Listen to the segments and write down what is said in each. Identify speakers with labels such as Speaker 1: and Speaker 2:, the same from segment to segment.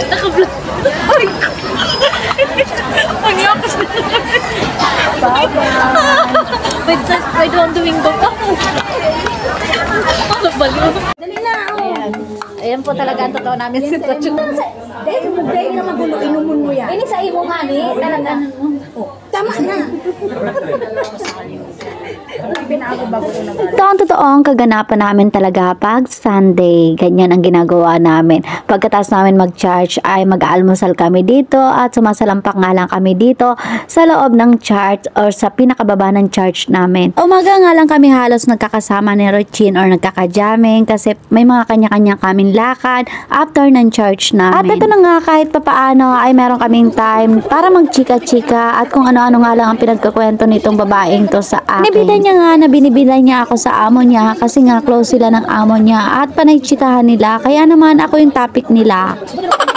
Speaker 1: Naka-vlog. Ay ko. Ang yakas na. Bye-bye. Pwede ang Domingo pa. Ano ba yun?
Speaker 2: Dali na.
Speaker 1: Ayan po talaga ang totoo namin sitwasyon.
Speaker 2: Dahil na magulo, inumun mo yan.
Speaker 1: Ini sa imo nga ni.
Speaker 2: Tama na.
Speaker 3: Ito ang totoong kaganapan namin talaga pag Sunday. Ganyan ang ginagawa namin. Pagkatapos namin mag-church ay mag-almusal kami dito at sumasalampak nga lang kami dito sa loob ng church or sa pinakababa ng church namin. Umaga nga lang kami halos nagkakasama ni Rochin or nagkakajamming kasi may mga kanya-kanya kaming lakad after ng church namin. At ito na nga kahit papaano ay meron kaming time para magchika-chika at kung ano-ano nga lang ang pinagkakwento nitong babaeng to sa akin. Nibida niya nga na binibilan niya ako sa amo niya kasi nga close sila ng amo niya at panaychikahan nila kaya naman ako yung topic nila.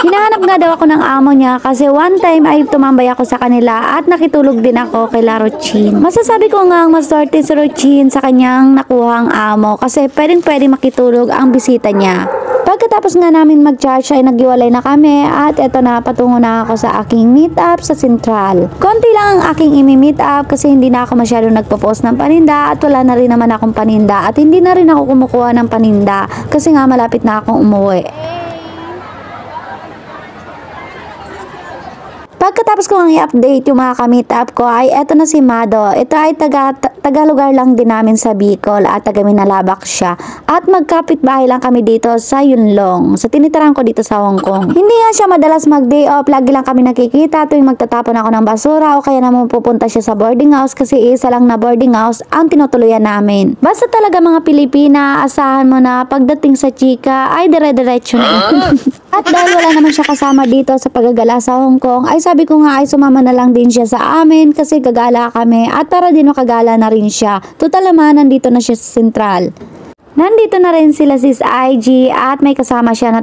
Speaker 3: Hinahanap nga daw ako ng amo niya kasi one time ay tumambay ako sa kanila at nakitulog din ako kay La Rochin. Masasabi ko nga ang maswerte si Rochin sa kanyang nakuhang amo kasi pwedeng makitulog ang bisita niya. Pagkatapos nga namin mag-church ay naghiwalay na kami at eto na patungo na ako sa aking meet up sa Central. Konti lang ang aking imi-meet up kasi hindi na ako masyadong nagpo-post ng paninda at wala na rin naman akong paninda at hindi na rin ako kumukuha ng paninda kasi nga malapit na akong umuwi. Pagkatapos ko ang i-update yung mga ka-meet up ko ay eto na si Mado. Ito ay taga-lugar lang din namin sa Bicol at taga-Minalabak siya. At magkapit-bahay lang kami dito sa Yunlong. Sa tinitirahan ko dito sa Hong Kong. Hindi nga siya madalas mag-day off. Lagi lang kami nakikita tuwing magtatapon ako ng basura o kaya naman pupunta siya sa boarding house kasi isa lang na boarding house ang tinutuluyan namin. Basta talaga mga Pilipina, asahan mo na pagdating sa chika ay dire-diretso na. At dahil wala naman siya kasama dito sa paggagala sa Hong Kong, ay sabi ko nga ay sumama na lang din siya sa amin kasi gagala kami at para din makagala na rin siya. Total naman, nandito na siya sa Central. Nandito na rin sila sis IG at may kasama siya na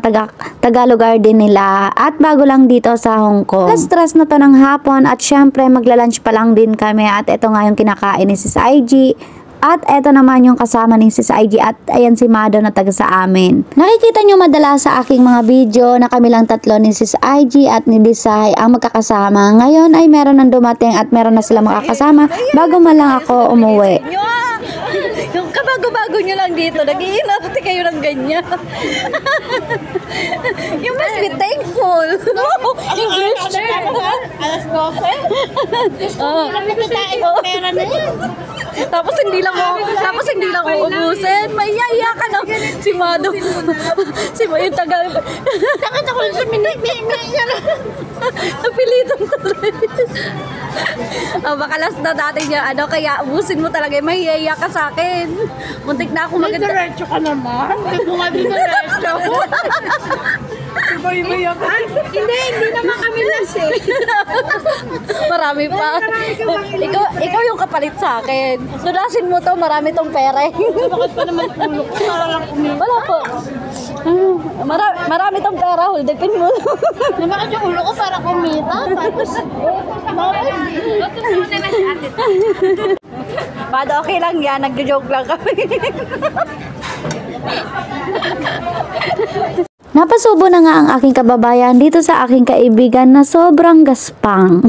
Speaker 3: taga-lugar din nila at bago lang dito sa Hong Kong. Stress na to ng hapon at syempre magla-lunch pa lang din kami at ito nga yung kinakain ni sis IG. At eto naman yung kasama ni sis IG at ayan si Mado na taga sa amin. Nakikita nyo madalas sa aking mga video na kami lang tatlo ni sis IG at ni Desai ang magkakasama. Ngayon ay meron nang dumating at meron na sila makakasama bago man lang ako umuwi.
Speaker 1: Yung kabago-bago nyo lang dito, nag-iinapati kayo ng ganyan. You must be thankful. English.
Speaker 2: Alas 12. Pera na yan.
Speaker 1: Tapos hindi lang mo ubusin. Mayaya ka na. Si Mado. Si Mado yung taga.
Speaker 2: Nakita ko lang sa niya na.
Speaker 1: Napilitan tuloy. Baka last na natin niya. Kaya ubusin mo talaga. Mayaya ka sa akin. Muntik na ako maganda.
Speaker 2: Diretso ka naman. Hindi ko nga diretso. Iba-iba ako. Hindi naman kami lasing.
Speaker 1: Marami pa. Ikaw yung kapalit sa akin. Sudasin mo to, marami tong pera.
Speaker 2: Bakit pa naman ulo ko? Para lang kumita.
Speaker 1: Wala po. Marami tong pera, holdepin mo.
Speaker 2: Bakit yung ulo ko para kumita? Tapos,
Speaker 1: Mado, okay lang yan. Nag-joke lang kami.
Speaker 3: Napasubo na nga ang aking kababayan dito sa aking kaibigan na sobrang gaspang.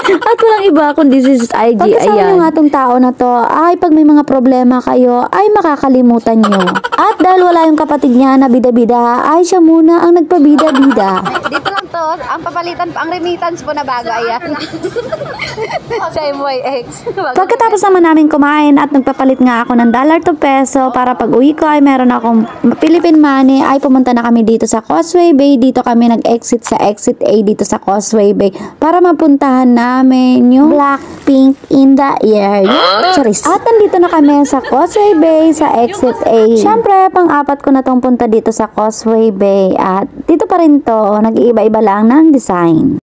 Speaker 3: At walang iba kundi si IG. Pagkasama nyo nga itong tao na to, ay pag may mga problema kayo, ay makakalimutan nyo. At dahil wala yung kapatid niya na bida-bida, ay siya muna ang nagpabida-bida.
Speaker 1: Dito lang to, ang papalitan, ang remittance po na bago, ayan. Sa MYX.
Speaker 3: Pagkatapos naman namin kumain at nagpapalit nga ako ng $2 to peso para pag uwi ko ay meron akong Philippine money, ay pumunta na kami dito sa Causeway Bay. Dito kami nag-exit sa Exit A dito sa Causeway Bay para mapuntahan namin yung Blackpink in the air. Charis. At nandito na kami sa Causeway Bay sa Exit A. Siyempre, pang-apat ko na tong punta dito sa Causeway Bay at dito pa rin to, nag-iiba-iba lang ng design.